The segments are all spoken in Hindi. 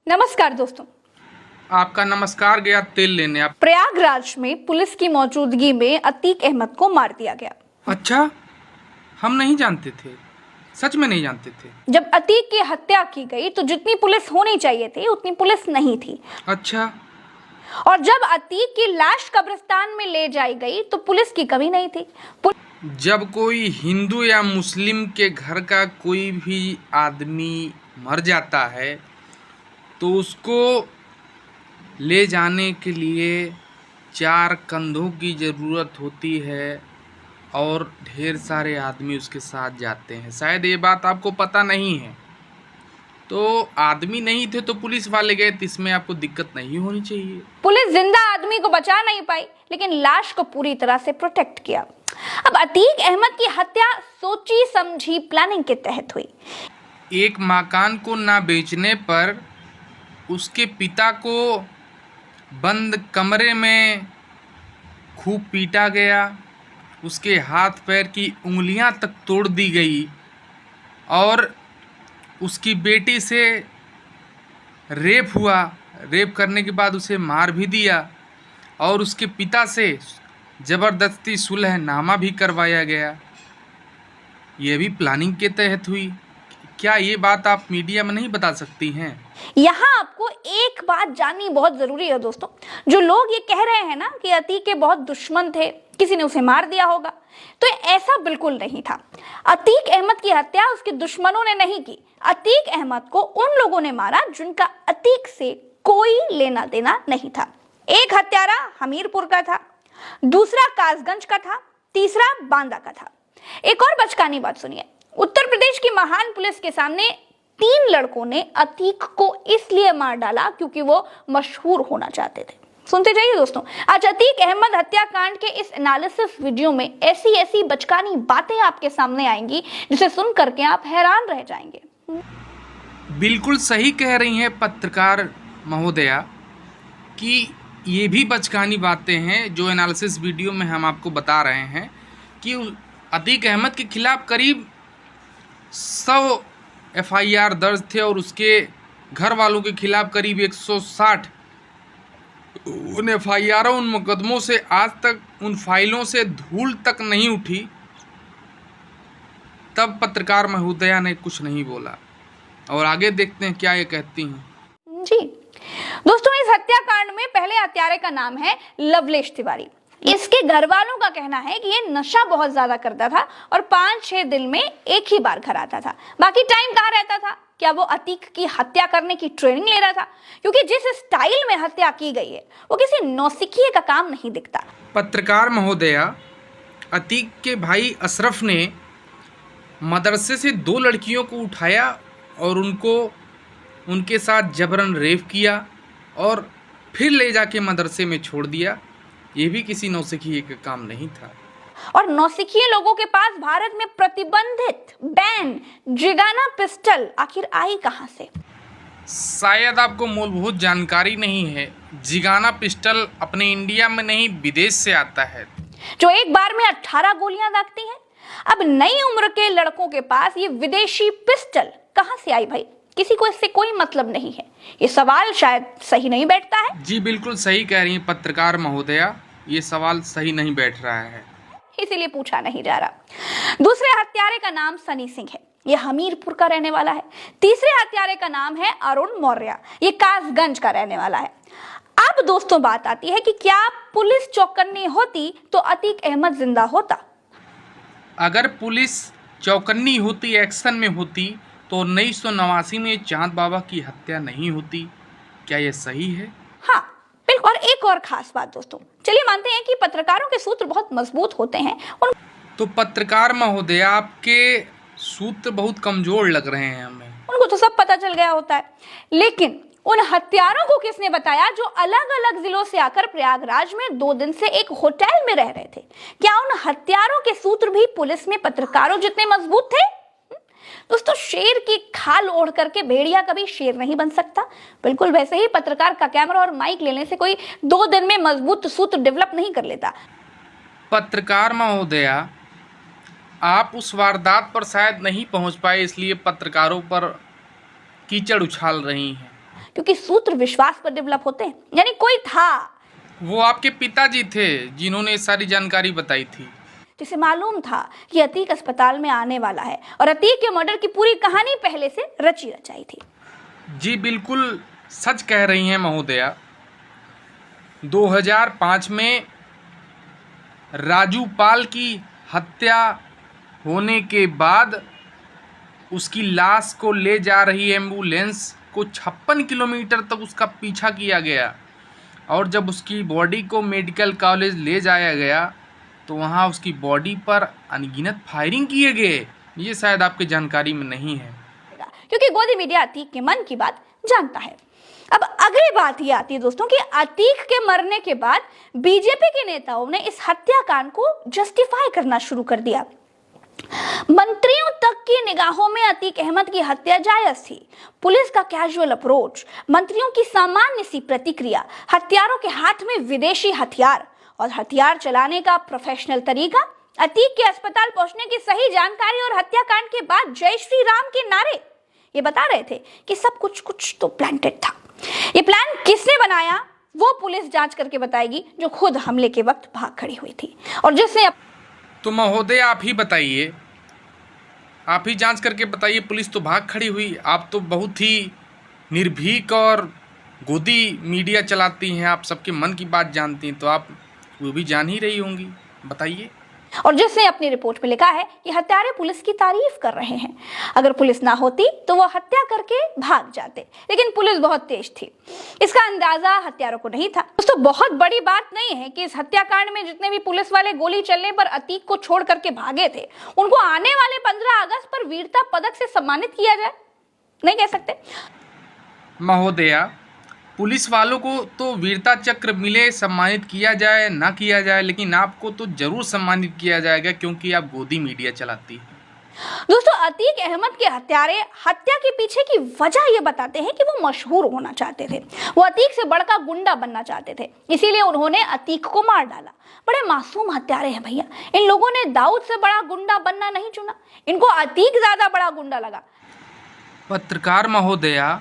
नमस्कार दोस्तों। आपका नमस्कार गया तेल लेने आप। प्रयागराज में पुलिस की मौजूदगी में अतीक अहमद को मार दिया गया। अच्छा, हम नहीं जानते थे, सच में नहीं जानते थे। जब अतीक की हत्या की गई तो जितनी पुलिस होनी चाहिए थी उतनी पुलिस नहीं थी। अच्छा, और जब अतीक की लाश कब्रिस्तान में ले जाई गई तो पुलिस की कमी नहीं थी। जब कोई हिंदू या मुस्लिम के घर का कोई भी आदमी मर जाता है तो उसको ले जाने के लिए 4 कंधों की ज़रूरत होती है और ढेर सारे आदमी उसके साथ जाते हैं। शायद ये बात आपको पता नहीं है। तो आदमी नहीं थे तो पुलिस वाले गए, तो इसमें आपको दिक्कत नहीं होनी चाहिए। पुलिस जिंदा आदमी को बचा नहीं पाई लेकिन लाश को पूरी तरह से प्रोटेक्ट किया। अब अतीक अहमद की हत्या सोची समझी प्लानिंग के तहत हुई। एक मकान को ना बेचने पर उसके पिता को बंद कमरे में खूब पीटा गया, उसके हाथ पैर की उंगलियां तक तोड़ दी गई और उसकी बेटी से रेप हुआ। रेप करने के बाद उसे मार भी दिया और उसके पिता से ज़बरदस्ती सुलहनामा भी करवाया गया। ये भी प्लानिंग के तहत हुई। क्या ये बात आप मीडिया में नहीं बता सकती हैं? यहाँ आपको एक बात जाननी बहुत जरूरी है दोस्तों। जो लोग ये कह रहे हैं ना कि अतीक के बहुत दुश्मन थे, किसी ने उसे मार दिया होगा, तो ऐसा बिल्कुल नहीं था। अतीक अहमद की हत्या उसके दुश्मनों ने नहीं की। अतीक अहमद को उन लोगों ने मारा जिनका अतीक से कोई लेना देना नहीं था। एक हत्यारा हमीरपुर का था, दूसरा कासगंज का था, तीसरा बांदा का था। एक और बचकानी बात सुनिए। उत्तर प्रदेश की महान पुलिस के सामने 3 लड़कों ने अतीक को इसलिए मार डाला क्योंकि वो मशहूर होना चाहते थे। सुनते जाइए दोस्तों। आज अतीक अहमद हत्याकांड के इस एनालिसिस वीडियो में ऐसी ऐसी बचकानी बातें आपके सामने आएंगी जिसे सुन करके आप हैरान रह जाएंगे। बिल्कुल सही कह रही हैं पत्रकार महोदया कि ये भी बचकानी बातें हैं जो एनालिसिस वीडियो में हम आपको बता रहे हैं कि अतीक अहमद के खिलाफ करीब 100 FIR दर्ज थे और उसके घर वालों के खिलाफ करीब 160। उन FIR उन मुकदमों से आज तक उन फाइलों से धूल तक नहीं उठी। तब पत्रकार महोदया ने कुछ नहीं बोला और आगे देखते हैं क्या ये कहती हैं। जी दोस्तों, इस हत्याकांड में पहले हत्यारे का नाम है लवलेश तिवारी। इसके घर वालों का कहना है कि ये नशा बहुत ज्यादा करता था और 5-6 दिन में एक ही बार घर आता था। बाकी टाइम कहाँ रहता था? क्या वो अतीक की हत्या करने की ट्रेनिंग ले रहा था? क्योंकि जिस स्टाइल में हत्या की गई है वो किसी नौसिखिए का काम नहीं दिखता। पत्रकार महोदया, अतीक के भाई अशरफ ने मदरसे से 2 लड़कियों को उठाया और उनके साथ जबरन रेप किया और फिर ले जाके मदरसे में छोड़ दिया। ये भी किसी नौसिखिए का काम नहीं था। और नौसिखिए लोगों के पास भारत में प्रतिबंधित बैन जिगाना पिस्टल आखिर आई कहां से? शायद आपको मूलभूत जानकारी नहीं है। जिगाना पिस्टल अपने इंडिया में नहीं विदेश से आता है, जो एक बार में 18 गोलियां दागती है। अब नई उम्र के लड़कों के पास ये विदेशी पिस्टल कहां से आई भाई? किसी को इससे कोई मतलब नहीं है। ये सवाल शायद सही नहीं बैठता है। जी बिल्कुल सही कह रही हैं पत्रकार महोदया, ये सवाल सही नहीं बैठ रहा है, इसीलिए पूछा नहीं जा रहा। दूसरे हत्यारे का नाम सनी सिंह है, ये हमीरपुर का रहने वाला है। तीसरे हत्यारे का नाम है अरुण मौर्य, ये कासगंज का रहने वाला है। अब दोस्तों बात आती है कि क्या पुलिस चौकन्नी होती तो अतीक अहमद जिंदा होता? अगर पुलिस चौकन्नी होती, एक्शन में होती तो 1989 में चांद बाबा की हत्या नहीं होती। क्या ये सही है? हाँ बिल्कुल। और एक और खास बात दोस्तों, चलिए मानते हैं कि पत्रकारों के सूत्र बहुत मजबूत होते हैं। तो पत्रकार महोदया, आपके सूत्र बहुत कमजोर लग रहे हैं हमें। उनको तो सब पता चल गया होता है, लेकिन उन हत्यारों को किसने बताया जो अलग अलग जिलों से आकर प्रयागराज में 2 दिन से एक होटल में रह रहे थे? क्या उन हत्यारों के सूत्र भी पुलिस में पत्रकारों जितने मजबूत थे? दोस्तों, शेर की खाल ओढ़ करके भेड़िया कभी शेर नहीं बन सकता। बिल्कुल वैसे ही पत्रकार का कैमरा और माइक लेने से कोई 2 दिन में मजबूत सूत्र डेवलप नहीं कर लेता। पत्रकार महोदया, आप उस वारदात पर शायद नहीं पहुंच पाए, इसलिए पत्रकारों पर कीचड़ उछाल रही हैं। क्योंकि सूत्र विश्वास पर डेवलप होते हैं। यानी कोई था, वो आपके पिताजी थे जिन्होंने ये सारी जानकारी बताई थी, जिसे मालूम था कि अतीक अस्पताल में आने वाला है और अतीक के मर्डर की पूरी कहानी पहले से रची रचाई थी। जी बिल्कुल सच कह रही हैं महोदया। 2005 में राजू पाल की हत्या होने के बाद उसकी लाश को ले जा रही एम्बुलेंस को 56 किलोमीटर तक उसका पीछा किया गया और जब उसकी बॉडी को मेडिकल कॉलेज ले जाया गया तो वहाँ उसकी बॉडी पर अनगिनत फायरिंग किए गए। ये शायद आपकी जानकारी में नहीं है, क्योंकि गोदी मीडिया अतीक के मन की बात जानता है। अब अगली बात ये आती है दोस्तों कि अतीक के मरने के बाद बीजेपी के नेताओं ने इस हत्याकांड को जस्टिफाई करना शुरू कर दिया। मंत्रियों तक की निगाहों में अतीक अहमद की हत्या जायज थी। पुलिस का कैजुअल अप्रोच, मंत्रियों की सामान्य सी प्रतिक्रिया, हत्यारों के हाथ में विदेशी हथियार और हथियार चलाने का प्रोफेशनल तरीका, अतीक के अस्पताल पहुंचने की सही जानकारी और हत्याकांड के बाद जय श्री राम के नारे ये बता रहे थे कि सब कुछ तो प्लांटेड था। ये प्लान किसने बनाया वो पुलिस जांच करके बताएगी, जो खुद हमले के वक्त भाग खड़ी हुई थी और जिसने तो महोदय आप ही बताइए, आप ही जांच करके बताइए। पुलिस तो भाग खड़ी हुई, आप तो बहुत ही निर्भीक और गोदी मीडिया चलाती हैं, आप सबके मन की बात जानती हैं, तो आप वो भी जान ही रही होंगी, बताइए। और जिसने अपनी रिपोर्ट में लिखा है कि हत्यारे पुलिस की तारीफ कर रहे हैं। अगर पुलिस ना होती तो वो हत्या करके भाग जाते, लेकिन पुलिस बहुत तेज थी। इसका अंदाजा हत्यारों को नहीं था। दोस्तों बहुत बड़ी बात नहीं है कि इस हत्याकांड में जितने भी पुलिस वाले गोली चलने पर अतीक को छोड़ करके भागे थे, उनको आने वाले 15 अगस्त पर वीरता पदक से सम्मानित किया जाए, नहीं कह सकते महोदया। पुलिस वालों को तो वीरता चक्र मिले, सम्मानित किया जाए ना किया जाए, लेकिन आपको तो जरूर सम्मानित किया जाएगा क्योंकि आप गोदी मीडिया चलाती हैं। दोस्तों अतीक अहमद के हत्यारे हत्या के पीछे की वजह ये बताते हैं कि वो मशहूर होना चाहते थे, वो अतीक से बड़का गुंडा बनना चाहते थे, इसीलिए उन्होंने अतीक को मार डाला। बड़े मासूम हत्यारे हैं भैया, इन लोगों ने दाऊद से बड़ा गुंडा बनना नहीं चुना, इनको अतीक ज्यादा बड़ा गुंडा लगा। पत्रकार महोदया,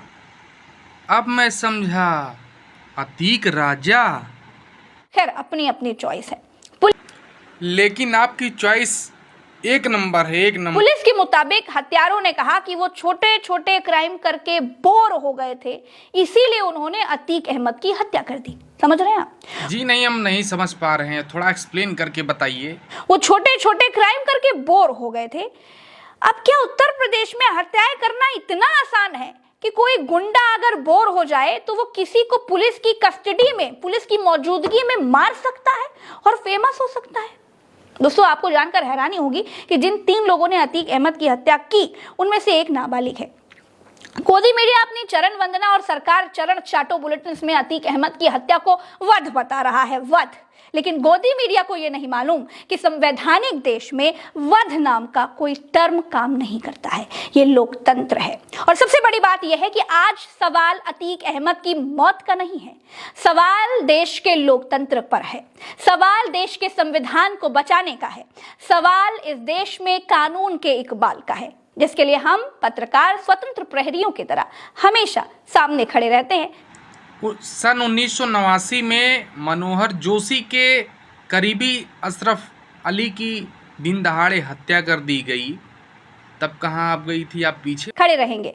अब मैं समझा, अतीक राजा। खैर अपनी अपनी चॉइस है, लेकिन आपकी चॉइस एक नंबर है, एक नंबर। पुलिस के मुताबिक हत्यारों ने कहा कि वो छोटे छोटे क्राइम करके बोर हो गए थे, इसीलिए उन्होंने अतीक अहमद की हत्या कर दी। समझ रहे हैं आप? जी नहीं, हम नहीं समझ पा रहे हैं, थोड़ा एक्सप्लेन करके बताइए। वो छोटे छोटे क्राइम करके बोर हो गए थे। अब क्या उत्तर प्रदेश में हत्याएं करना इतना आसान है कि कोई गुंडा अगर बोर हो जाए तो वो किसी को पुलिस की कस्टडी में, पुलिस की मौजूदगी में मार सकता है और फेमस हो सकता है? दोस्तों आपको जानकर हैरानी होगी कि जिन 3 लोगों ने अतीक अहमद की हत्या की उनमें से एक नाबालिग है। गोदी मीडिया अपनी चरण वंदना और सरकार चरण चाटो बुलेटिन में अतीक अहमद की हत्या को वध बता रहा है, वध। लेकिन गोदी मीडिया को यह नहीं मालूम कि संवैधानिक देश में वध नाम का कोई टर्म काम नहीं करता है, ये लोकतंत्र है। और सबसे बड़ी बात यह है कि आज सवाल अतीक अहमद की मौत का नहीं है, सवाल देश के लोकतंत्र पर है, सवाल देश के संविधान को बचाने का है, सवाल इस देश में कानून के इकबाल का है, जिसके लिए हम पत्रकार स्वतंत्र प्रहरियों की तरह हमेशा सामने खड़े रहते हैं। सन 1989 में मनोहर जोशी के करीबी अशरफ अली की दिन दहाड़े हत्या कर दी गई, तब कहाँ आप गई थी? आप पीछे खड़े रहेंगे।